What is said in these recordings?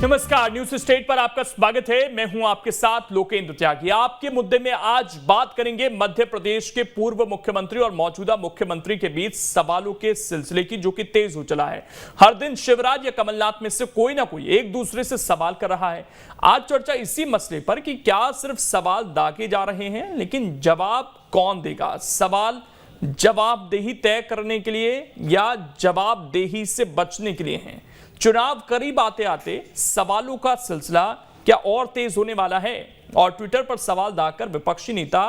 नमस्कार, news state पर आपका स्वागत है। मैं हूं आपके साथ लोकेंद्र त्यागी। आपके मुद्दे में आज बात करेंगे मध्य प्रदेश के पूर्व मुख्यमंत्री और मौजूदा मुख्यमंत्री के बीच सवालों के सिलसिले की, जो कि तेज हो चला है। हर दिन शिवराज या कमलनाथ में से कोई ना कोई एक दूसरे से सवाल कर रहा है। आज चर्चा इसी मसले पर कि क्या सिर्फ सवाल दागे जा रहे हैं, लेकिन जवाब कौन देगा। सवाल जवाबदेही तय करने के लिए या जवाबदेही से बचने के लिए हैं। चुनाव करीब आते आते सवालों का सिलसिला क्या और तेज होने वाला है, और ट्विटर पर सवाल दागकर विपक्षी नेता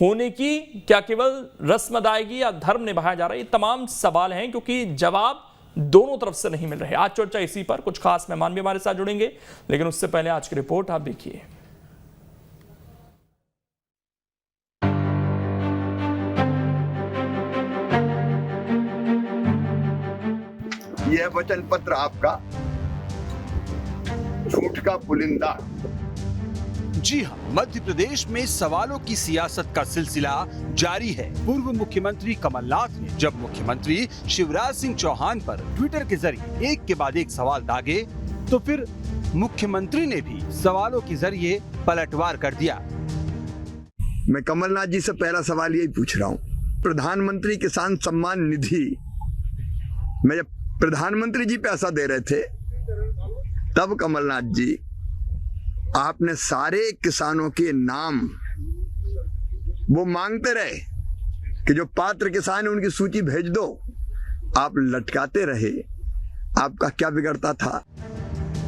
होने की क्या केवल रस्म अदायगी या धर्म निभाया जा रहा है। ये तमाम सवाल हैं, क्योंकि जवाब दोनों तरफ से नहीं मिल रहे। आज चर्चा इसी पर, कुछ खास मेहमान भी हमारे साथ जुड़ेंगे, लेकिन उससे पहले आज की रिपोर्ट आप देखिए। यह वचन पत्र आपका झूठ का पुलिंदा। जी हां, मध्य प्रदेश में सवालों की सियासत का सिलसिला जारी है। पूर्व मुख्यमंत्री कमलनाथ ने जब मुख्यमंत्री शिवराज सिंह चौहान पर ट्विटर के जरिए एक के बाद एक सवाल दागे, तो फिर मुख्यमंत्री ने भी सवालों के जरिए पलटवार कर दिया। मैं कमलनाथ जी से पहला सवाल यही पूछ रहा हूँ, प्रधानमंत्री किसान सम्मान निधि में जब प्रधानमंत्री जी पैसा दे रहे थे, तब कमलनाथ जी आपने सारे किसानों के नाम वो मांगते रहे कि जो पात्र किसान है उनकी सूची भेज दो, आप लटकाते रहे। आपका क्या बिगड़ता था?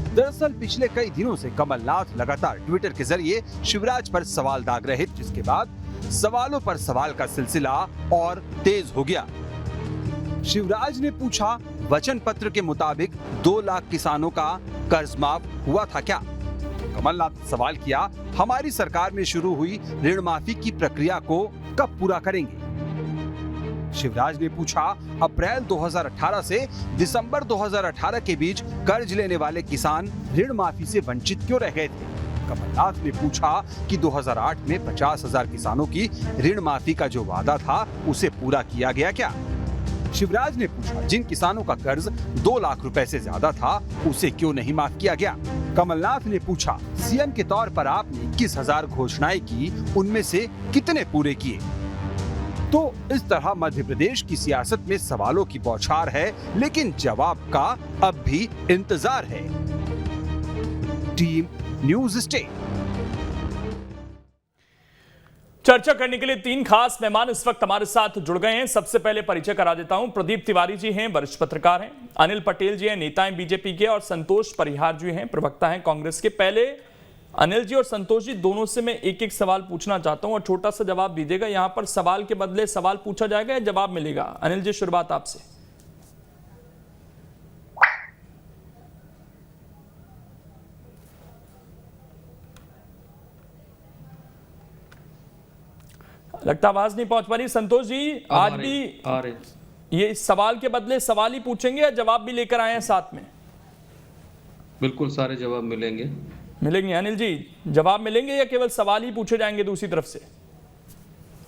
दरअसल पिछले कई दिनों से कमलनाथ लगातार ट्विटर के जरिए शिवराज पर सवाल दाग रहे, जिसके बाद सवालों पर सवाल का सिलसिला और तेज हो गया। शिवराज ने पूछा, वचन पत्र के मुताबिक 2 लाख किसानों का कर्ज माफ हुआ था क्या? कमलनाथ ने सवाल किया, हमारी सरकार में शुरू हुई ऋण माफी की प्रक्रिया को कब पूरा करेंगे? शिवराज ने पूछा, अप्रैल 2018 से दिसंबर 2018 के बीच कर्ज लेने वाले किसान ऋण माफी से वंचित क्यों रह गए थे? कमलनाथ ने पूछा कि 2008 में 50,000 किसानों की ऋण माफी का जो वादा था, उसे पूरा किया गया क्या? शिवराज ने पूछा, जिन किसानों का कर्ज 2 लाख रुपए से ज्यादा था, उसे क्यों नहीं माफ किया गया? कमलनाथ ने पूछा, सीएम के तौर पर आपने 21,000 घोषणाएं की, उनमें से कितने पूरे किए? तो इस तरह मध्य प्रदेश की सियासत में सवालों की बौछार है, लेकिन जवाब का अब भी इंतजार है। Team news state. चर्चा करने के लिए 3 खास मेहमान इस वक्त हमारे साथ जुड़ गए हैं। सबसे पहले परिचय करा देता हूं। प्रदीप तिवारी जी हैं, वरिष्ठ पत्रकार हैं। अनिल पटेल जी हैं, नेता हैं बीजेपी के। और संतोष परिहार जी हैं, प्रवक्ता हैं कांग्रेस के। पहले अनिल जी और संतोष जी, दोनों से मैं एक एक सवाल पूछना चाहता हूं और छोटा सा जवाब दीजिएगा। यहां पर सवाल के बदले सवाल पूछा जाएगा या जवाब मिलेगा? अनिल जी, शुरुआत आपसे। लगता आवाज नहीं पहुंच पा रही। संतोष जी, आज भी ये सवाल के बदले सवाल ही पूछेंगे या जवाब भी लेकर आए हैं साथ में? बिल्कुल, सारे जवाब मिलेंगे। अनिल जी, जवाब मिलेंगे या केवल सवाल ही पूछे जाएंगे दूसरी तरफ से?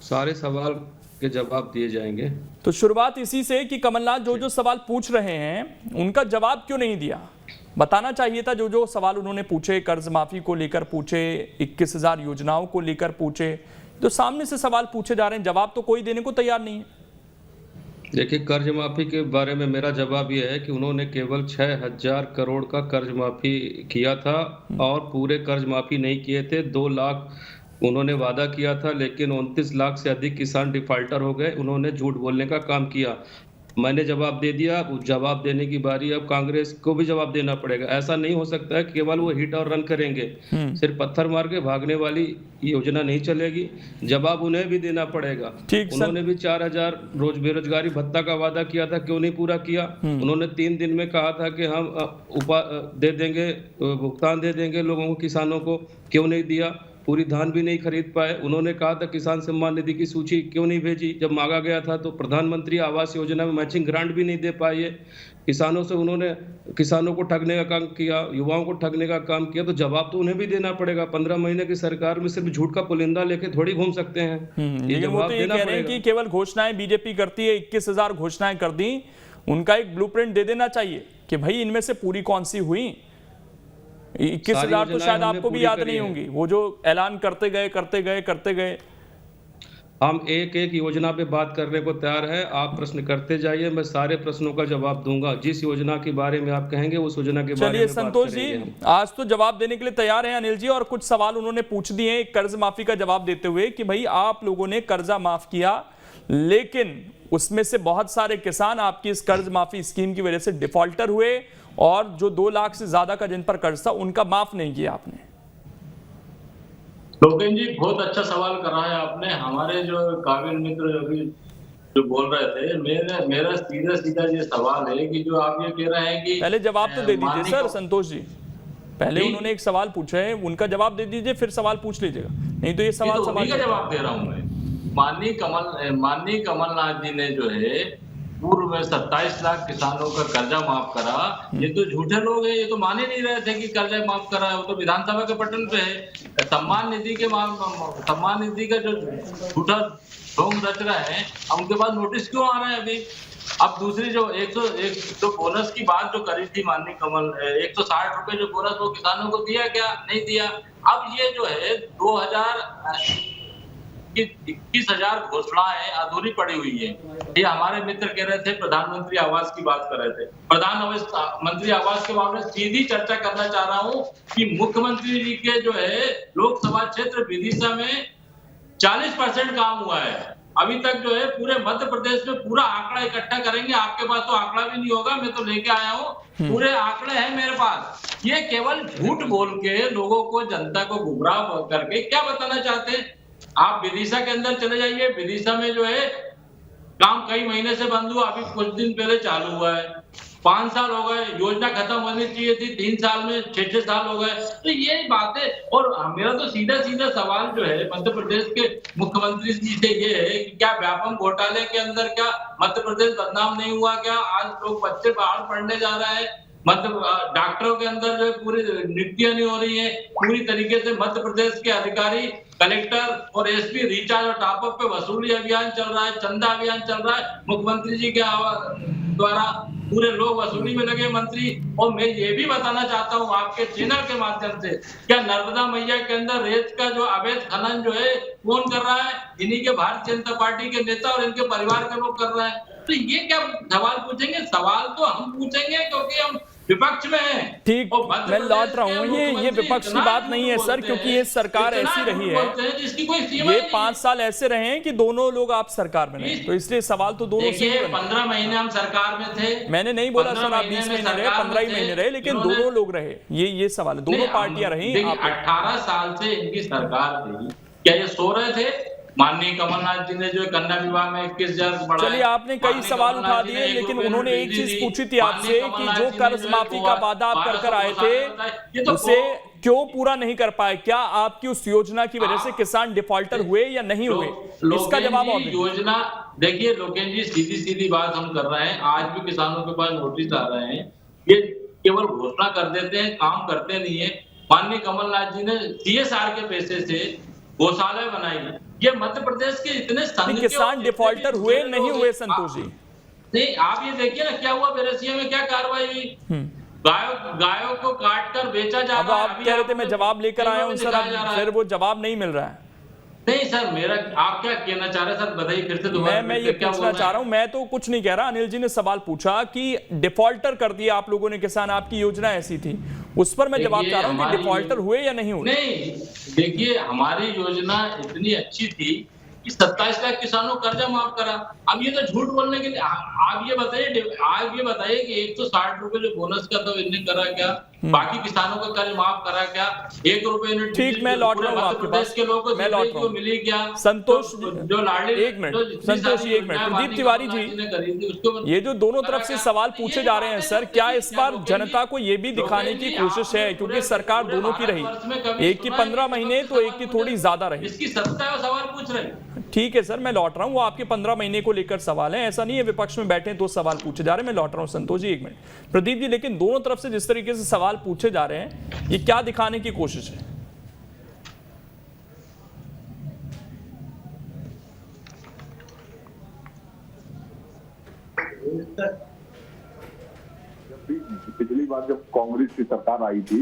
सारे सवाल के जवाब दिए जाएंगे। तो शुरुआत इसी से कि कमलनाथ जो सवाल पूछ रहे हैं, उनका जवाब क्यों नहीं दिया? बताना चाहिए था। जो सवाल उन्होंने पूछे, कर्ज माफी को लेकर पूछे, 21,000 योजनाओं को लेकर पूछे, तो सामने से सवाल पूछे जा रहे हैं, जवाब तो कोई देने को तैयार नहीं है। देखिए, कर्ज माफी के बारे में मेरा जवाब यह है कि उन्होंने केवल 6,000 करोड़ का कर्ज माफी किया था और पूरे कर्ज माफी नहीं किए थे। 2 लाख उन्होंने वादा किया था, लेकिन 29 लाख से अधिक किसान डिफाल्टर हो गए। उन्होंने झूठ बोलने का काम किया। मैंने जवाब दे दिया। जवाब देने की बारी अब कांग्रेस को भी जवाब देना पड़ेगा। ऐसा नहीं हो सकता है कि केवल वो हिट और रन करेंगे, सिर्फ पत्थर मार के भागने वाली योजना नहीं चलेगी। जवाब उन्हें भी देना पड़ेगा। उन्होंने भी 4,000 रोज बेरोजगारी भत्ता का वादा किया था, क्यों नहीं पूरा किया? उन्होंने 3 दिन में कहा था कि हम दे देंगे, भुगतान दे देंगे लोगों को, किसानों को, क्यों नहीं दिया? पूरी धान भी नहीं खरीद पाए। उन्होंने कहा था किसान सम्मान निधि की सूची क्यों नहीं भेजी जब मांगा गया था? तो प्रधानमंत्री आवास योजना में मैचिंग ग्रांट भी नहीं दे पाए। किसानों से उन्होंने किसानों को ठगने का काम किया, युवाओं को ठगने का काम किया। तो जवाब तो उन्हें भी देना पड़ेगा। 15 महीने की सरकार में सिर्फ झूठ का पुलिंदा लेके थोड़ी घूम सकते हैं। ये जवाब देना पड़ेगा कि केवल घोषणाएं बीजेपी करती है, 21,000 घोषणाएं कर दी, उनका एक ब्लूप्रिंट दे देना चाहिए कि भाई इनमें से पूरी कौन सी हुई। 21,000 तो शायद आपको भी याद नहीं होंगी, वो जो ऐलान करते गए। हम एक एक योजना पे बात करने को तैयार है। आप प्रश्न करते जाइए, मैं सारे प्रश्नों का जवाब दूंगा। जिस योजना के बारे में आप कहेंगे उस योजना के बारे में चलिए संतोष जी, आज तो जवाब देने के लिए तैयार हैं अनिल जी, और कुछ सवाल उन्होंने पूछ दिए हैं कर्ज माफी का जवाब देते हुए कि भाई आप लोगों ने कर्जा माफ किया, लेकिन उसमें से बहुत सारे किसान आपकी इस कर्ज माफी स्कीम की वजह से डिफॉल्टर हुए, और जो 2 लाख से ज्यादा का जिन पर कर्ज था उनका माफ नहीं किया आपने। लोकेन जी, बहुत अच्छा सवाल करा है आपने। हमारे जो काबिल मित्र अभी जो बोल रहे थे, मेरा सीधा ये सवाल है कि जो आप ये कह रहे हैं कि पहले जवाब तो दे दीजिए सर संतोष जी, पहले उन्होंने एक सवाल पूछा है, उनका जवाब दे दीजिए, फिर सवाल पूछ लीजिएगा, नहीं तो ये सवाल का जवाब दे रहा हूं मैं। माननीय कमलनाथ जी ने जो है पूर्व में 27 लाख किसानों का कर्जा माफ करा। ये तो झूठे लोग हैं, ये तो मान ही नहीं रहे थे कि कर्जा माफ करा है। वो तो विधानसभा के पटल पे है। सम्मान निधि का जो झूठा ढोंग रच रहे हैं, उनके पास नोटिस क्यों आ रहे हैं अभी? अब दूसरी जो 101 जो बोनस की बात जो करी थी माननीय कमल, 160 रुपए जो बोनस वो किसानों को दिया क्या? नहीं दिया। अब ये जो है 21,000 घोषणाएं अधूरी पड़ी हुई है। ये हमारे मित्र कह रहे थे प्रधानमंत्री आवास की बात कर रहे थे। प्रधानमंत्री आवास के मामले में सीधी चर्चा करना चाह रहा हूं कि मुख्यमंत्री जी के जो है लोकसभा क्षेत्र विदिशा में 40% काम हुआ है। अभी तक जो है पूरे मध्य प्रदेश में पूरा आंकड़ा इकट्ठा करेंगे। आपके पास तो आंकड़ा भी नहीं होगा, मैं तो लेके आया हूँ, पूरे आंकड़े हैं मेरे पास। ये केवल झूठ बोल के लोगों को, जनता को गुमराह करके क्या बताना चाहते हैं? आप विदिशा के अंदर चले जाइए। विदिशा में जो है काम कई महीने से बंद हुआ, अभी कुछ दिन पहले चालू हुआ है। 5 साल हो गए, योजना खत्म होनी चाहिए थी 3 साल में, 6 साल हो गए। तो ये बातें, और मेरा तो सीधा सवाल जो है मध्य प्रदेश के मुख्यमंत्री जी से ये है कि क्या व्यापम घोटाले के अंदर क्या मध्य प्रदेश बदनाम नहीं हुआ क्या? आज लोग बच्चे बाहर पढ़ने जा रहे हैं, मतलब डॉक्टरों के अंदर जो पूरी नियुक्तियां नहीं हो रही है पूरी तरीके से। मध्य प्रदेश के अधिकारी, कलेक्टर और एसपी रिचार्ज और टॉपअप पे वसूली अभियान चल रहा है, चंदा अभियान चल रहा है मुख्यमंत्री जी के द्वारा। पूरे लोग वसूली में लगे मंत्री। और मैं ये भी बताना चाहता हूँ आपके चैनल के माध्यम से, क्या नर्मदा मैया के अंदर रेत का जो अवैध खनन जो है कौन कर रहा है? इन्हीं के भारतीय जनता पार्टी के नेता और इनके परिवार के लोग कर रहे हैं। तो ये क्या सवाल पूछेंगे? सवाल तो हम पूछेंगे क्योंकि हम विपक्ष में है। ठीक, मैं लौट रहा हूँ, ये विपक्ष की बात नहीं है सर, क्योंकि ये सरकार ऐसी रही है, ये 5 साल ऐसे रहे हैं कि दोनों लोग आप सरकार में नहीं, तो इसलिए सवाल तो दोनों से ही। 15 महीने हम सरकार में थे। मैंने नहीं बोला सर आप 20 महीने रहे, 15 ही महीने रहे, लेकिन दोनों लोग रहे, ये सवाल है। दोनों पार्टियां रही। 18 साल से इनकी सरकार थी, क्या ये सो रहे थे? माननीय कमलनाथ जी ने जो कन्या विवाह में 21,000 बढ़ाया। चलिए, आपने कई सवाल उठा दिए, लेकिन उन्होंने एक चीज पूछी थी आपसे कि जो कर्ज माफी का वादा आप कर आए थे उसे क्यों पूरा नहीं कर पाए? क्या आपकी उस योजना की वजह से किसान डिफॉल्टर हुए या नहीं हुए? इसका जवाब और योजना देखिए लोकेन जी, सीधी बात हम कर रहे हैं। आज भी किसानों के पास नोटिस आ रहे हैं, ये केवल घोषणा कर देते हैं, काम करते नहीं है। माननीय कमलनाथ जी ने CSR के पैसे से गौशाला बनाई। ये मध्य प्रदेश के इतने किसान डिफॉल्टर हुए नहीं हुए संतोष जी? नहीं, आप ये देखिए ना क्या हुआ बेरसिया में, क्या कार्रवाई हुई? गायों को काट कर बेचा जा रहा है। आप कह रहे थे मैं जवाब लेकर आया हूं सर, फिर वो जवाब नहीं मिल रहा है। नहीं सर, आप क्या कहना चाह रहे हैं सर, बताइए फिर से दोबारा। मैं ये पूछना चाह रहा हूं, मैं तो कुछ नहीं कह रहा। अनिल जी ने सवाल पूछा कि डिफॉल्टर कर दिया आप लोगों ने किसान, आपकी योजना ऐसी थी, उस पर मैं जवाब चाह रहा हूं कि डिफॉल्टर हुए या नहीं हुए? नहीं, देखिए हमारी योजना इतनी अच्छी थी कि 27 लाख किसानों को कर्जा माफ करा। अब ये तो झूठ बोलने के लिए आप ये बताइए कि 160 रुपए जो बोनस का तो इन्हें करा क्या? बाकी किसानों का कर्ज माफ करा क्या? 1 रुपए यूनिट। ठीक, मैं लौट रहा हूँ आपके पास, के लोगों मैं लौट रहा हूँ। मिली क्या? संतोष जो लाडली, एक मिनट संतोष जी, 1 मिनट। प्रदीप तिवारी जी, ये जो दोनों तरफ से सवाल पूछे जा रहे हैं सर, क्या इस बार जनता को ये भी दिखाने की कोशिश है, क्योंकि सरकार दोनों की रही, एक की 15 महीने तो एक की थोड़ी ज्यादा रही? इसकी सत्ता है, सवाल पूछ रहे हैं। ठीक है सर, मैं लौट रहा हूँ। वो आपके 15 महीने को लेकर सवाल है, ऐसा नहीं है विपक्ष में बैठे तो सवाल पूछे जा रहे हैं। मैं लौट रहा हूँ संतोष जी, 1 मिनट। प्रदीप जी, लेकिन दोनों तरफ से जिस तरीके से सवाल पूछे जा रहे हैं, ये क्या दिखाने की कोशिश है? पिछली बार जब कांग्रेस की सरकार आई थी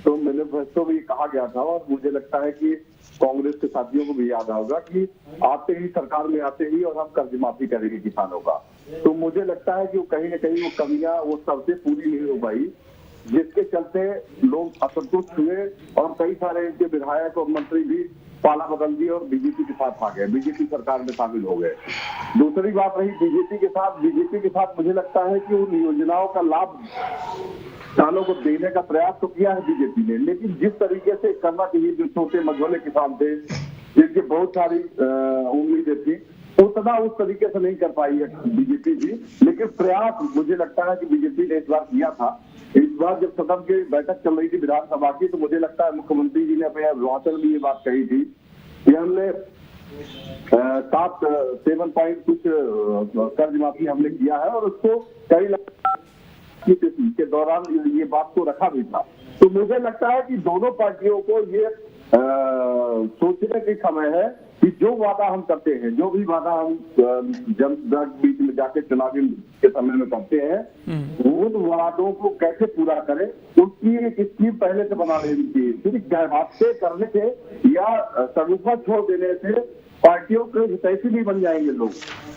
तो मैनिफेस्टो में कहा गया था, और मुझे लगता है कि कांग्रेस के साथियों को भी याद होगा कि आते ही सरकार में आते ही और हम कर्ज माफी करेंगे किसानों का। तो मुझे लगता है कि वो कहीं न कहीं वो कमियां वो सबसे पूरी नहीं हो पाई, जिसके चलते लोग असंतुष्ट हुए और कई सारे इनके विधायक और मंत्री भी पाला बदल दिए और बीजेपी के साथ आ गए, बीजेपी सरकार में शामिल हो गए। दूसरी बात रही बीजेपी के साथ मुझे लगता है कि उन योजनाओं का लाभ किसानों को देने का प्रयास तो किया है बीजेपी ने, लेकिन जिस तरीके से करना चाहिए, जो छोटे मझोले किसान थे जिनकी बहुत सारी उम्मीदें थी, उतना उस तरीके से नहीं कर पाई है बीजेपी भी। लेकिन प्रयास मुझे लगता है कि बीजेपी ने इस बार किया था। इस बार जब सदन की बैठक चल रही थी विधानसभा की, तो मुझे लगता है मुख्यमंत्री जी ने अपने भाषण में ये बात कही थी कि हमने 7 पॉइंट कुछ कर्ज माफी हमने किया है, और उसको कई के दौरान ये बात को रखा भी था। तो मुझे लगता है कि दोनों पार्टियों को ये सोचने की समय है कि जो वादा हम करते हैं, जो भी वादा हम जनता के बीच में जाके चुनावी के समय में करते हैं, उन वादों को कैसे पूरा करें उसकी एक स्कीम पहले से बना लेनी चाहिए। सिर्फ बातें करने से या सरूपा छोड़ देने से पार्टियों के हितैषी नहीं बन जाएंगे लोग,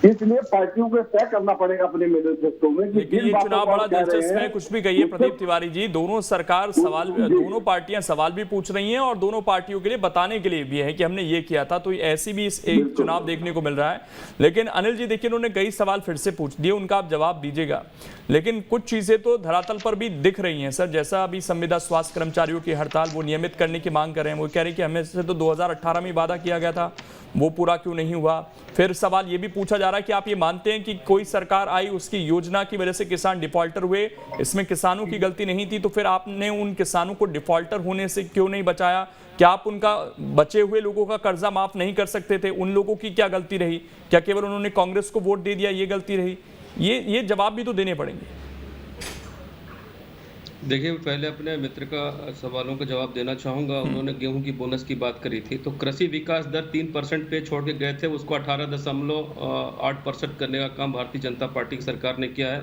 इसलिए पार्टियों को तय करना पड़ेगा अपने मैनिफेस्टो में। लेकिन ये चुनाव बड़ा दिलचस्प है, कुछ भी कहिए प्रदीप तिवारी जी, दोनों पार्टियां सवाल भी पूछ रही हैं और दोनों पार्टियों के लिए बताने के लिए भी है कि हमने ये किया था, तो ऐसी भी एक चुनाव देखने को मिल रहा है। लेकिन अनिल जी देखिए, उन्होंने कई सवाल फिर से पूछ दिए, उनका आप जवाब दीजिएगा, लेकिन कुछ चीजें तो धरातल पर भी दिख रही हैं सर। जैसा अभी संविदा स्वास्थ्य कर्मचारियों की हड़ताल, वो नियमित करने की मांग कर रहे हैं, वो कह रहे हैं कि हमें से तो 2018 में वादा किया गया था, वो पूरा क्यों नहीं हुआ। फिर सवाल ये भी पूछा जा रहा है कि आप ये मानते हैं कि कोई सरकार आई, उसकी योजना की वजह से किसान डिफॉल्टर हुए, इसमें किसानों की गलती नहीं थी, तो फिर आपने उन किसानों को डिफॉल्टर होने से क्यों नहीं बचाया? क्या आप उनका बचे हुए लोगों का कर्जा माफ नहीं कर सकते थे? उन लोगों की क्या गलती रही? क्या केवल उन्होंने कांग्रेस को वोट दे दिया, ये गलती रही? ये जवाब भी तो देने पड़ेंगे। देखिए, पहले अपने मित्र का सवालों का जवाब देना चाहूँगा। उन्होंने गेहूं की बोनस की बात करी थी, तो कृषि विकास दर 3% पे छोड़ के गए थे, उसको 18.8% करने का काम भारतीय जनता पार्टी की सरकार ने किया है।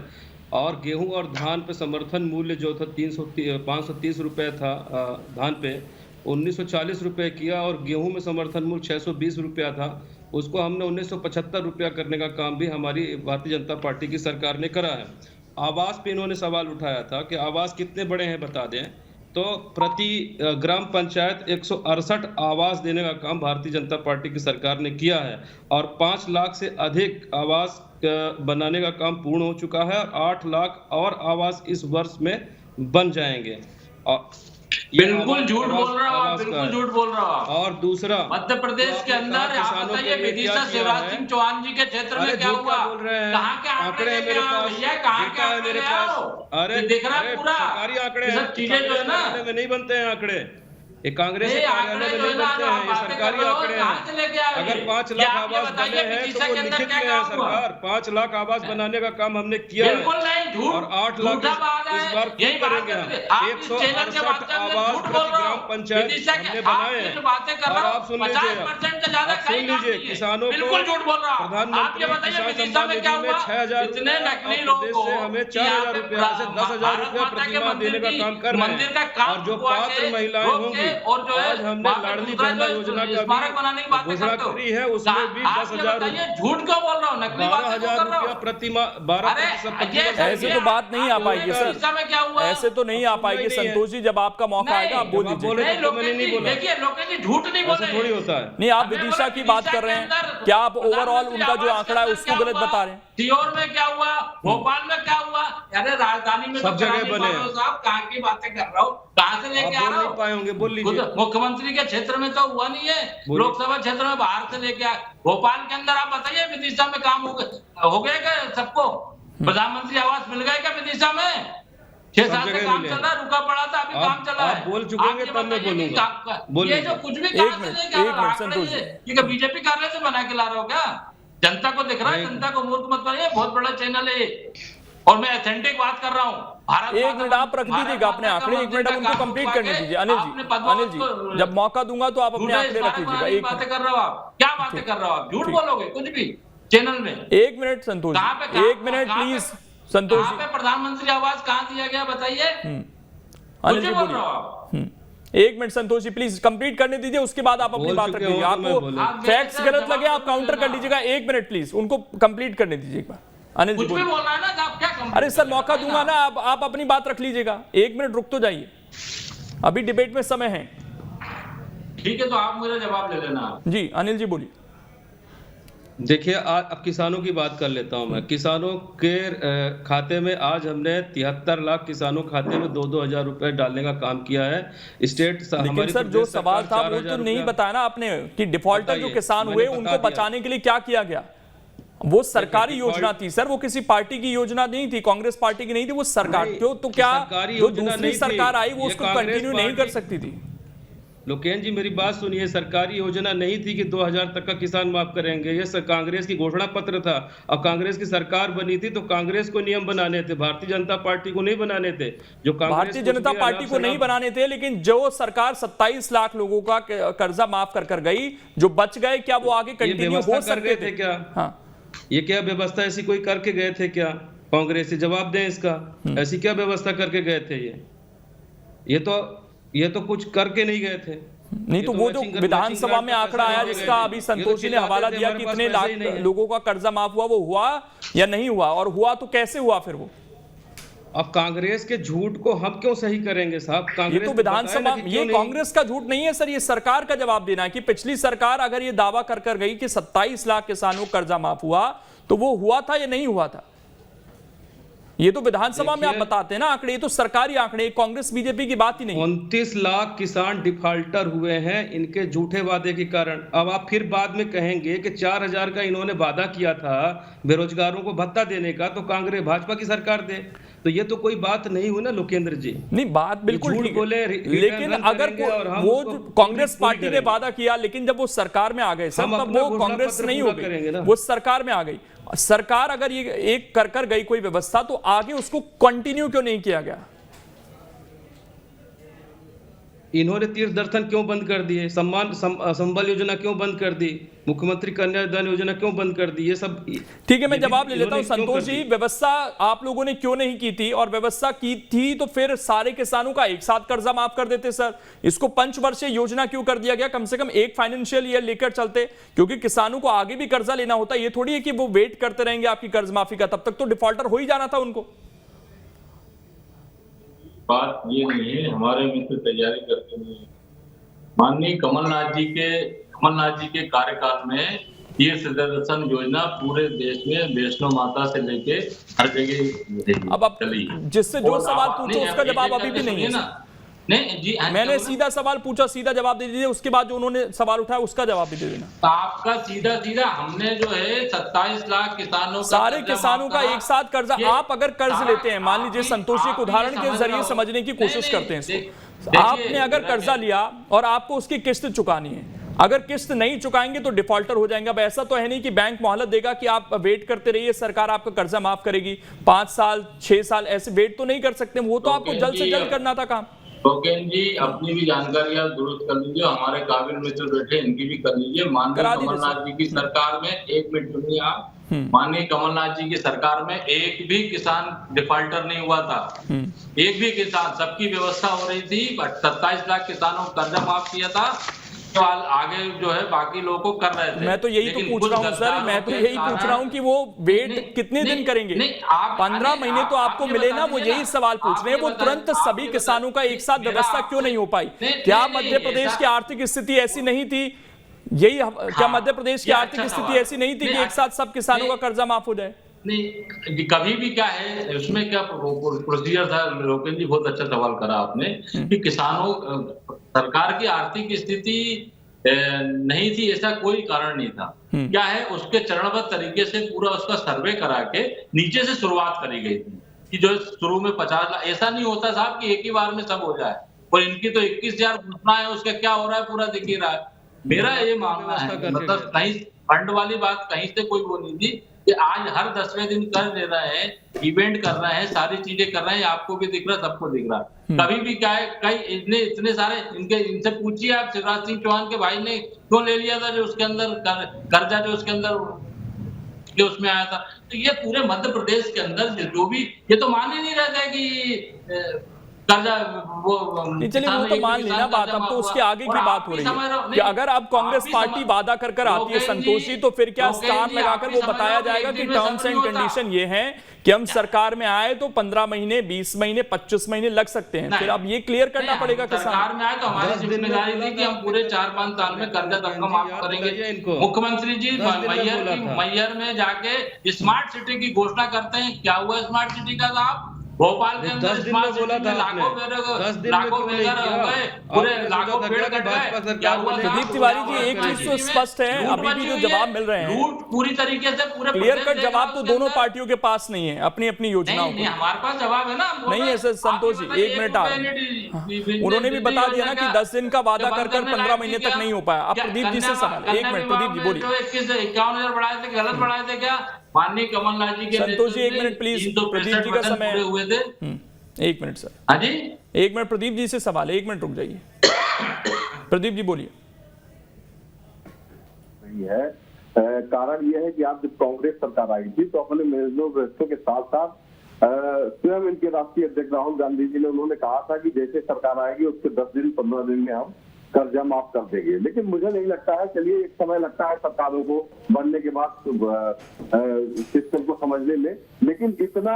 और गेहूं और धान पे समर्थन मूल्य जो था 530 रुपये था धान पे, 1940 रुपये किया, और गेहूं में समर्थन मूल्य 620 रुपया था, उसको हमने 1975 रुपया करने का काम भी हमारी भारतीय जनता पार्टी की सरकार ने करा है। आवास पे इन्होंने सवाल उठाया था कि आवास कितने बड़े हैं बता दें, तो प्रति ग्राम पंचायत 168 आवास देने का काम भारतीय जनता पार्टी की सरकार ने किया है, और 5 लाख से अधिक आवास बनाने का काम पूर्ण हो चुका है, और 8 लाख और आवास इस वर्ष में बन जाएंगे। बिल्कुल झूठ बोल रहा हूँ, बिल्कुल झूठ बोल रहा हूँ। और दूसरा, मध्य प्रदेश के अंदर आप बताइए, विदिशा शिवराज सिंह चौहान जी के क्षेत्र में क्या हुआ? कहाँ के आंकड़े लेके आओ भैया, कहाँ के आंकड़े ले आओ? अरे दिख रहा है पूरा, सरकारी आंकड़े सब चीजें जो है ना में नहीं बनते हैं आंकड़े, ये कांग्रेस के कार्यालय में नहीं बनते हैं, ये सरकारी आंकड़े हैं। अगर 5 लाख आवास बने हैं तो वो लिखित में है सरकार, 5 लाख आवास बनाने का काम हमने किया है, और 8 लाख इस बार क्यों करेंगे हम? 168 आवास प्रति ग्राम पंचायत हमने बनाए हैं। और आप सुन लीजिए, किसानों को प्रधानमंत्री किसान सम्मान निधि में 6,000 प्रदेश से हमें 4,000 रुपया से 10,000 रुपया प्रतिमाह देने का काम कर रहे हैं। और जो पात्र महिलाएं होंगी, और जो है आज हमने लाडली बहना योजना का घोषणा करी है, उसमें भी 10,000 झूठ क्यों बोल रहा हूँ, नकली 12,000 रुपया प्रतिमाह 12%। ऐसे तो बात नहीं आ पाएगी सर, ऐसे तो नहीं आ पाएगी संतोष जी, जब आपका मौका आएगा आप बोल दीजिए। देखिए लोकेश जी झूठ नहीं बोले, थोड़ी होता है। नहीं, आप विदिशा की बात कर रहे हैं, क्या आप ओवरऑल उनका जो आंकड़ा है उसको गलत बता रहे हैं? सीहोर में क्या हुआ, भोपाल में क्या हुआ? अरे राजधानी में सब जगह बने। साहब कहाँ की बातें कर रहा हूँ, कहाँ से लेके आ रहा हूँ? पाएंगे बोल लीजिए। मुख्यमंत्री के क्षेत्र में तो हुआ नहीं है, लोकसभा क्षेत्र में बाहर से लेके आए। भोपाल के अंदर आप बताइए विदिशा में काम हो गए क्या सबको? प्रधानमंत्री आवास मिल गए क्या विदिशा में? 6 साल से काम चल रहा है, रुका पड़ा था, अभी काम चला है। बोल चुके हैं तब मैं बोलूंगा। ये जो कुछ भी बीजेपी कार्यालय से बना के ला रहे हो क्या? जनता को दिख रहा है, जनता को मूर्ख मत बनाइए, बहुत बड़ा चैनल है और मैं ऑथेंटिक बात कर रहा हूँ। एक मिनट आप रख दीजिएगा अपने आंकड़े, 1 मिनट उनको कंप्लीट करने दीजिए। अनिल जी जब मौका दूंगा तो आप अपने आंकड़े रख लीजिएगा। एक बातें कर रहे हो आप, क्या बातें कर रहे हो आप? झूठ बोलोगे कुछ भी चैनल में। 1 मिनट संतोष, 1 मिनट प्लीज, संतोष यहाँ पे प्रधानमंत्री आवास कहाँ दिया गया बताइए? अनिल मुझे जी बोल बोलिए। रहा हूँ आप। एक minute Santosh ji please complete करने दीजिए, उसके बाद आप अपनी बोल बात चुके रख लीजिए। हो तो मैं आपको बोलूं। फैक्ट्स गलत लगे आप काउंटर कर लीजिएगा। एक मिनट प्लीज उनको कंप्लीट करने दीजिए एक बार। अनिल जी कुछ भी बोलिए। बोलना है ना, तो आप क्या कंप्लीट अरे सर कर रहे मौका हैं? दूंगा ना, आप अपनी बात रख लीजिएगा। एक मिनट रुक तो जाइए, अभी डिबेट में समय है। ठीक है, तो आप मेरा जवाब ले लेना। जी अनिल जी बोलिए। देखिए अब किसानों की बात कर लेता हूं मैं। किसानों के खाते में आज हमने 73 लाख किसानों खाते में 2-2 हजार रुपए डालने का काम किया है। स्टेट लेकिन सर जो सवाल था वो तो नहीं बताया ना आपने कि डिफॉल्टर जो किसान हुए उनको बचाने के लिए क्या किया गया। वो सरकारी योजना थी सर, वो किसी पार्टी की योजना नहीं थी, कांग्रेस पार्टी की नहीं थी, वो सरकार क्यों, तो क्या जो दूसरी सरकार आई वो उसको कंटिन्यू नहीं कर सकती थी? लोकेन जी मेरी बात सुनिए, सरकारी योजना नहीं थी कि 2000 तक का किसान माफ करेंगे। ये कांग्रेस की घोषणा पत्र था। अब कांग्रेस की सरकार बनी थी तो कांग्रेस को नियम बनाने थे, भारतीय जनता पार्टी को नहीं बनाने थे। जो भारतीय जनता पार्टी को नहीं बनाने थे, लेकिन जो सरकार 27 लाख लोगों का कर्जा माफ कर गई, जो बच गए, क्या वो आगे कंटिन्यू हो सकते थे क्या? हाँ, ये क्या व्यवस्था ऐसी कोई करके गए थे क्या? कांग्रेस से जवाब दें इसका, ऐसी क्या व्यवस्था करके गए थे? ये तो कुछ करके नहीं गए थे। नहीं तो वो जो विधानसभा में आंकड़ा आया जिसका अभी संतोष जी ने हवाला दिया कि इतने लाख लोगों का कर्जा माफ हुआ, वो हुआ या नहीं हुआ, और हुआ तो कैसे हुआ फिर वो? अब कांग्रेस के झूठ को हम क्यों सही करेंगे साहब? ये तो विधानसभा, ये कांग्रेस का झूठ नहीं है सर, ये सरकार का जवाब देना है कि पिछली सरकार अगर ये दावा कर गई कि 27 लाख किसानों को कर्जा माफ हुआ तो वो हुआ था या नहीं हुआ था। ये तो विधानसभा में आप बताते हैं ना आंकड़े, ये तो सरकारी आंकड़े, कांग्रेस बीजेपी की बात ही नहीं। 29 लाख किसान डिफॉल्टर हुए हैं इनके झूठे वादे के कारण। अब आप फिर बाद में कहेंगे कि 4000 का इन्होंने वादा किया था बेरोजगारों को भत्ता देने का, तो कांग्रेस भाजपा की सरकार दे। तो ये तो कोई बात नहीं हुई ना लोकेंद्र जी। नहीं बात बिल्कुल ठीक है, लेकिन अगर वो कांग्रेस पार्टी ने वादा किया, लेकिन जब वो सरकार में आ गए सर, तब वो कांग्रेस नहीं हो गई, वो सरकार में आ गई। सरकार अगर ये एक कर गई कोई व्यवस्था, तो आगे उसको कंटिन्यू क्यों नहीं किया गया? इन्होंने तीर्थ दर्शन क्यों बंद कर दिए? संबल योजना क्यों बंद कर दी? मुख्यमंत्री कन्यादान योजना क्यों बंद कर दी? ये सब ठीक है, मैं जवाब ले लेता हूं संतोष जी। व्यवस्था आप लोगों ने क्यों नहीं की थी, और व्यवस्था की थी तो फिर सारे किसानों का एक साथ कर्जा माफ कर देते सर। इसको पंचवर्षीय योजना क्यों कर दिया गया? कम से कम एक फाइनेंशियल ईयर लेकर चलते, क्योंकि किसानों को आगे भी कर्जा लेना होता है। ये थोड़ी है कि वो वेट करते रहेंगे आपकी कर्ज माफी का, तब तक तो डिफॉल्टर हो ही जाना था उनको। बात ये नहीं है, हमारे मित्र तैयारी करते नहीं है। माननीय कमलनाथ जी के कार्यकाल में ये दर्शन योजना पूरे देश में वैष्णो माता से लेके हर जगह अब आप जिससे जो सवाल पूछो उसका जवाब अभी भी नहीं है ना। नहीं जी, मैंने सीधा सवाल पूछा, सीधा जवाब दे दीजिए, उसके बाद जो उन्होंने सवाल उठाया उसका जवाब भी दे देना। आपका सीधा हमने जो है 27 लाख किसानों का, सारे किसानों का एक साथ कर्जा, आप अगर कर्ज लेते हैं, मान लीजिए संतोष जी, एक उदाहरण के जरिए समझने की कोशिश करते हैं इसको। आपने अगर कर्जा लिया और आपको उसकी किस्त चुकानी है, अगर किस्त नहीं चुकाएंगे तो डिफॉल्टर हो जाएंगे। अब ऐसा तो है नहीं कि बैंक मोहलत देगा कि आप वेट करते रहिए, सरकार आपका कर्जा माफ करेगी। 5 साल 6 साल ऐसे वेट तो नहीं कर सकते, वो तो आपको जल्द से जल्द करना था काम। लोकेन जी अपनी भी जानकारी आप दुरुस्त कर लीजिए, हमारे काबिल मित्र बैठे इनकी भी कर लीजिए। माननीय कमलनाथ जी की सरकार में, एक मिनट सुनिए आप, माननीय कमलनाथ जी की सरकार में एक भी किसान डिफॉल्टर नहीं हुआ था, एक भी किसान, सबकी व्यवस्था हो रही थी। 27 लाख किसानों को कर्जा माफ किया था, तो आगे जो है बाकी लोगों को कर रहे थे। मैं तो यही तो पूछ रहा हूँ सर, मैं तो यही पूछ रहा हूँ कि वो वेट कितने दिन करेंगे? 15 महीने तो आपको मिले ना, वो यही सवाल पूछ रहे हैं। वो तुरंत सभी किसानों का एक साथ व्यवस्था क्यों नहीं हो पाई? क्या मध्य प्रदेश की आर्थिक स्थिति ऐसी नहीं थी? यही क्या मध्य प्रदेश की आर्थिक स्थिति ऐसी नहीं थी कि एक साथ सब किसानों का कर्जा माफ हो जाए? नहीं, कभी भी क्या है उसमें क्या प्रोसीजर था? लोकेन जी बहुत अच्छा सवाल करा आपने कि किसानों, सरकार की आर्थिक स्थिति नहीं थी ऐसा कोई कारण नहीं था। क्या है, उसके चरणबद्ध तरीके से पूरा उसका सर्वे करा के नीचे से शुरुआत करी गई थी कि जो शुरू में 50 लाख, ऐसा नहीं होता साहब कि एक ही बार में सब हो जाए। और इनकी तो 21,000 घोषणा है, उसका क्या हो रहा है पूरा दिख ही रहा है। मेरा ये मानना है, मतलब कहीं फंड वाली बात कहीं से कोई वो नहीं थी कि आज हर 10वें दिन कर दे रहे हैं, इवेंट कर रहे हैं, सारी चीजें कर रहे हैं, आपको भी दिख रहा है, सबको दिख रहा है। कभी भी क्या है, कई इतने सारे इनसे पूछिए आप, शिवराज सिंह चौहान के भाई ने क्यों ले लिया था जो उसके अंदर कर्जा, जो उसके अंदर इसलिए उसमें आया था। तो ये पूरे मध्य प्रदेश के अंदर जो भी, ये तो मान ही नहीं रहे थे कि कर्जा वो चलिए वो तो मान लेना बात, अब तो उसके आगे की बात हो रही है कि अगर अब कांग्रेस पार्टी वादा कर आती है संतोष जी, तो फिर क्या स्टार लगाकर वो बताया जाएगा कि टर्म्स एंड कंडीशन ये हैं कि हम सरकार में आए तो 15 महीने, 20 महीने, 25 महीने लग सकते हैं, फिर अब ये क्लियर करना पड़ेगा किसान। सरकार में आए तो हमारी जिम्मेदारी थी कि हम पूरे 4-5 साल में कर्जा तक माफ करेंगे। मुख्यमंत्री जी मैयर में जाके स्मार्ट सिटी की घोषणा करते हैं, क्या हुआ स्मार्ट सिटी का साहब? भोपाल के अंदर स्मार्ट सिटी में लाखों बेघर हो गए, पूरे लाखों पेड़ कट गए, क्या हुआ? प्रदीप तिवारी जी, एक चीज तो स्पष्ट है, अभी भी जो जवाब मिल रहे हैं पूरी तरीके से पूरे क्लियर कट जवाब तो दोनों पार्टियों के पास नहीं है अपनी अपनी योजनाओं को। हमारे पास जवाब है ना, नहीं है सर संतोष जी, एक मिनट उन्होंने भी बता दिया ना कि 10 दिन का वादा कर 15 महीने तक नहीं हो पाया। अब प्रदीप जी से सवाल, एक मिनट प्रदीप जी बोलिए। 51,000 बढ़ाए थे, गलत बढ़ाए थे क्या? माननीय कमलनाथ जी के संतोष जी एक मिनट प्लीज, प्रदीप जी का समय हुए थे। एक मिनट सर, हाँ जी एक मिनट प्रदीप जी से सवाल है, एक मिनट रुक जाइए। प्रदीप जी बोलिए। नहीं है, कारण यह है कि आप जब कांग्रेस सरकार आई थी तो अपने मैनिफेस्टो के साथ साथ स्वयं इनके राष्ट्रीय अध्यक्ष राहुल गांधी जी ने उन्होंने कहा था कि जैसे सरकार आएगी उसके 10 दिन 15 दिन में हम कर्जा माफ कर देंगे। लेकिन मुझे नहीं लगता है, चलिए एक समय लगता है सरकारों को बनने के बाद सिस्टम को समझने में, लेकिन इतना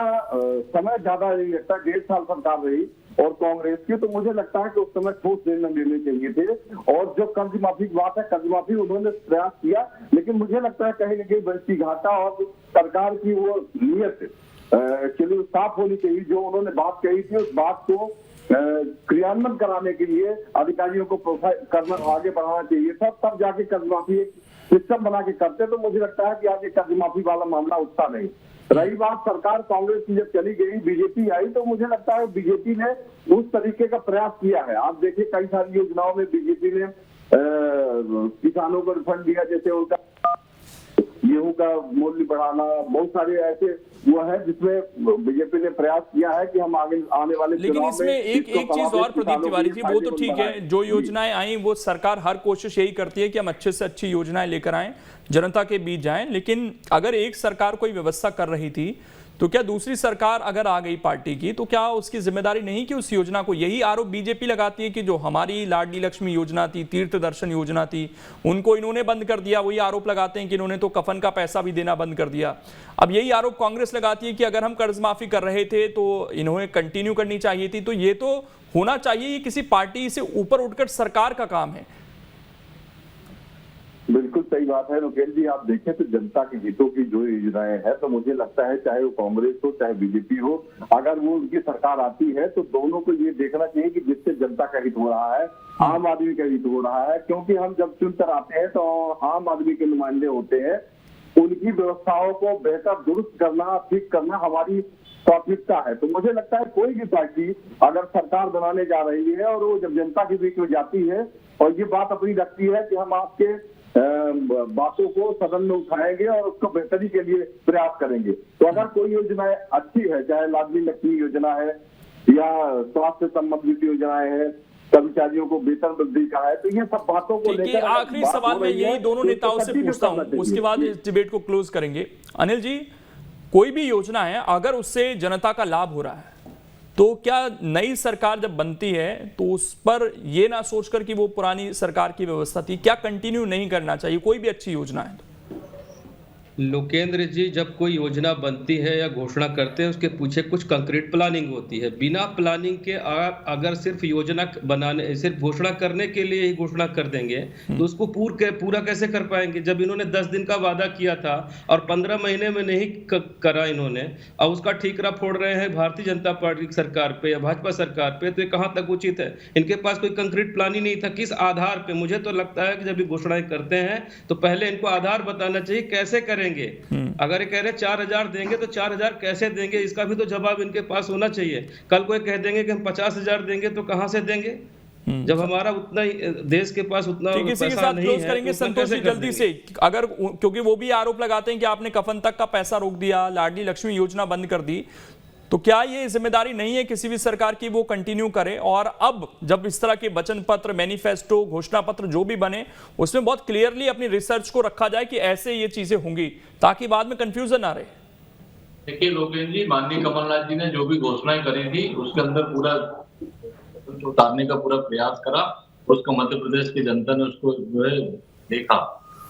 समय ज्यादा नहीं लगता। 1.5 साल सरकार रही और कांग्रेस की, तो मुझे लगता है कि उस समय ठोस निर्णय लेने चाहिए थे। और जो कर्ज माफी की बात है, कर्ज माफी उन्होंने प्रयास किया, लेकिन मुझे लगता है कहीं न कहीं बस्ती घाटा और सरकार की वो नीयत एक्चुअली साफ होनी चाहिए। जो उन्होंने बात कही थी उस बात को क्रियान्वयन कराने के लिए अधिकारियों को प्रोत्साहित करना, आगे बढ़ाना चाहिए था, तब जाके कर्ज माफी एक सिस्टम बना के करते। तो मुझे लगता है कि आगे कर्ज माफी वाला मामला उठता नहीं। रही बात सरकार कांग्रेस की जब चली गई, बीजेपी आई, तो मुझे लगता है बीजेपी ने उस तरीके का प्रयास किया है। आप देखिए कई सारी योजनाओं में बीजेपी ने किसानों को रिफंड दिया, जैसे उनका गेहूं का मूल्य बढ़ाना, बहुत सारे ऐसे वो है जिसमें बीजेपी ने प्रयास किया है कि हम आगे आने वाले, लेकिन इसमें एक चीज और प्रदीप तिवारी जी, वो तो ठीक है, जो योजनाएं आई वो सरकार हर कोशिश यही करती है कि हम अच्छे से अच्छी योजनाएं लेकर आएं, जनता के बीच जाएं। लेकिन अगर एक सरकार कोई व्यवस्था कर रही थी तो क्या दूसरी सरकार अगर आ गई पार्टी की, तो क्या उसकी जिम्मेदारी नहीं कि उस योजना को, यही आरोप बीजेपी लगाती है कि जो हमारी लाडली लक्ष्मी योजना थी, तीर्थ दर्शन योजना थी, उनको इन्होंने बंद कर दिया। वही आरोप लगाते हैं कि इन्होंने तो कफन का पैसा भी देना बंद कर दिया। अब यही आरोप कांग्रेस लगाती है कि अगर हम कर्ज माफी कर रहे थे तो इन्होंने कंटिन्यू करनी चाहिए थी। तो ये तो होना चाहिए, ये किसी पार्टी से ऊपर उठकर सरकार का काम है। बिल्कुल सही बात है नुकेल जी। आप देखें तो जनता के हितों की जो योजनाएं हैं, तो मुझे लगता है चाहे वो कांग्रेस हो चाहे बीजेपी हो, अगर वो उनकी सरकार आती है तो दोनों को ये देखना चाहिए कि जिससे जनता का हित हो रहा है, आम आदमी का हित हो रहा है। क्योंकि हम जब चुनकर आते हैं तो आम आदमी के नुमाइंदे होते हैं, उनकी व्यवस्थाओं को बेहतर दुरुस्त करना, ठीक करना हमारी प्राथमिकता है। तो मुझे लगता है कोई भी पार्टी अगर सरकार बनाने जा रही है और वो जब जनता के बीच में जाती है और ये बात अपनी रखती है कि हम आपके बातों को सदन में उठाएंगे और उसको बेहतरी के लिए प्रयास करेंगे, तो अगर कोई योजना अच्छी है, चाहे लाडली लक्ष्मी योजना है या स्वास्थ्य संबंधित योजनाएं हैं, कर्मचारियों को वेतन वृद्धि का है, तो ये सब बातों को लेकर आखिरी सवाल मैं यही दोनों नेताओं से पूछता हूं, उसके बाद इस डिबेट को क्लोज करेंगे। अनिल जी, कोई भी योजना है अगर उससे जनता का लाभ हो रहा है, तो क्या नई सरकार जब बनती है तो उस पर ये ना सोचकर कि वो पुरानी सरकार की व्यवस्था थी, क्या कंटिन्यू नहीं करना चाहिए कोई भी अच्छी योजना है? लोकेंद्र जी, जब कोई योजना बनती है या घोषणा करते हैं उसके पीछे कुछ कंक्रीट प्लानिंग होती है। बिना प्लानिंग के अगर सिर्फ योजना बनाने, सिर्फ घोषणा करने के लिए ही घोषणा कर देंगे तो उसको पूरा कैसे कर पाएंगे? जब इन्होंने 10 दिन का वादा किया था और 15 महीने में नहीं करा इन्होंने, और उसका ठीकरा फोड़ रहे हैं भारतीय जनता पार्टी की सरकार पे या भाजपा सरकार पे, तो ये कहाँ तक उचित है? इनके पास कोई कंक्रीट प्लान ही नहीं था। किस आधार पे? मुझे तो लगता है कि जब ये घोषणाएं करते हैं तो पहले इनको आधार बताना चाहिए, कैसे करेंगे। अगर ये कह रहे 4,000 देंगे तो 4,000 कैसे देंगे, इसका भी तो जवाब इनके पास होना चाहिए। कल कोई कह देंगे कि हम 50,000 देंगे तो कहां से देंगे, जब हमारा उतना ही देश के पास उतना पैसा नहीं है। करेंगे संतोष जी जल्दी से, अगर क्योंकि वो भी आरोप लगाते हैं कि आपने कफन तक का पैसा रोक दिया, लाडली लक्ष्मी योजना बंद कर दी, तो क्या ये जिम्मेदारी नहीं है किसी भी सरकार की वो कंटिन्यू करे, और अब जब इस तरह के वचन पत्र, मैनिफेस्टो, घोषणा पत्र जो भी बने उसमें बहुत क्लियरली अपनी रिसर्च को रखा जाए कि ऐसे ये चीजें होंगी, ताकि बाद में कंफ्यूजन ना रहे। देखिए लोकेन्द्र जी, माननीय कमलनाथ जी ने जो भी घोषणाएं करी थी उसके अंदर पूरा उतारने का पूरा प्रयास करा, उसको मध्य प्रदेश की जनता ने उसको जो है देखा।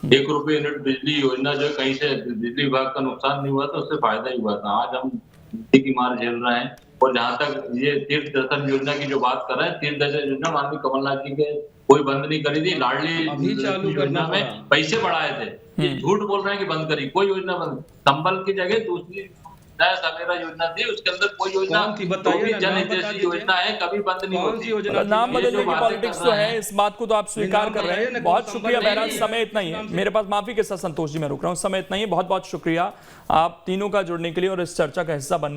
1 रुपये यूनिट बिजली योजना जो कहीं से बिजली विभाग का नुकसान नहीं हुआ था, उससे फायदा ही हुआ था। आज हम बिजली की मार झेल रहे हैं। और जहां तक ये तीर्थ दर्शन योजना की जो बात कर रहे हैं, तीर्थ दर्शन योजना माननीय कमलनाथ जी के कोई बंद नहीं करी थी। लाडली योजना में पैसे बढ़ाए थे, ये झूठ बोल रहे हैं कि बंद करी, कोई योजना बंद। संबल की जगह दूसरी सवेरा योजना थी, उसके अंदर कोई योजना जन हितैषी योजना है, कभी बंद नहीं होती। नाम बदलने की पॉलिटिक्स तो है, इस बात को तो आप स्वीकार कर रहे हैं। बहुत शुक्रिया। बहरहाल समय इतना ही है मेरे पास, माफी के साथ संतोष जी मैं रुक रहा हूँ, समय इतना ही है। बहुत बहुत शुक्रिया आप तीनों का जुड़ने के लिए और इस चर्चा का हिस्सा बनने